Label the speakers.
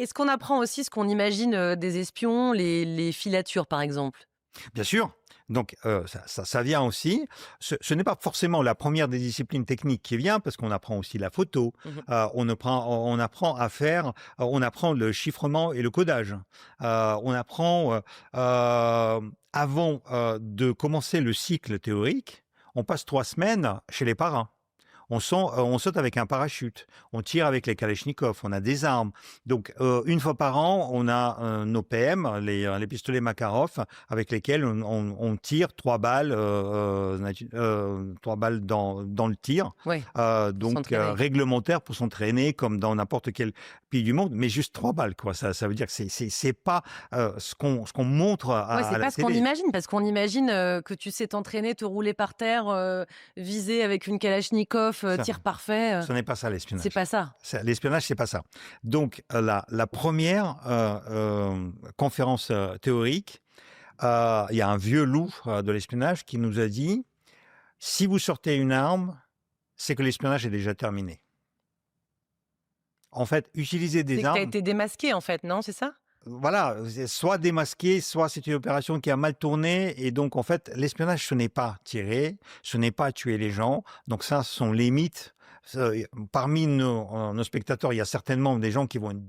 Speaker 1: Est-ce qu'on apprend aussi ce qu'on imagine, des espions, les filatures, par exemple?
Speaker 2: Bien sûr, donc ça vient aussi. Ce n'est pas forcément la première des disciplines techniques qui vient, parce qu'on apprend aussi la photo,
Speaker 1: Mmh.
Speaker 2: on apprend à faire, on apprend le chiffrement et le codage. On apprend, avant, de commencer le cycle théorique, on passe 3 semaines chez les parrains. On saute avec un parachute, on tire avec les kalachnikovs, on a des armes. Donc, une fois par an, on a nos PM, les pistolets Makarov, avec lesquels on tire 3 balles, 3 balles dans le tir.
Speaker 1: Ouais, pour
Speaker 2: Donc,
Speaker 1: s'entraîner.
Speaker 2: réglementaire pour s'entraîner comme dans n'importe quel pays du monde, mais juste 3 balles, quoi. Ça veut dire que c'est pas ce qu'on montre
Speaker 1: Ouais,
Speaker 2: à
Speaker 1: c'est
Speaker 2: la
Speaker 1: pas ce qu'on
Speaker 2: télé.
Speaker 1: imagine, parce qu'on imagine, que tu sais t'entraîner, te rouler par terre, viser avec une kalachnikov,
Speaker 2: Ça,
Speaker 1: tir parfait,
Speaker 2: ce n'est pas ça
Speaker 1: c'est
Speaker 2: l'espionnage.
Speaker 1: pas ça.
Speaker 2: L'espionnage, c'est pas ça. Donc, la première conférence théorique, il y a un vieux loup de l'espionnage qui nous a dit: si vous sortez une arme, c'est que l'espionnage est déjà terminé. En fait, utiliser
Speaker 1: C'est
Speaker 2: des
Speaker 1: que tu as
Speaker 2: armes,
Speaker 1: été démasqué, en fait, non, c'est ça?
Speaker 2: voilà, c'est soit démasqué, soit c'est une opération qui a mal tourné. Et donc, en fait, l'espionnage, ce n'est pas tirer, ce n'est pas tuer les gens. Donc ça, ce sont les mythes. Parmi nos spectateurs, il y a certainement des gens qui vont être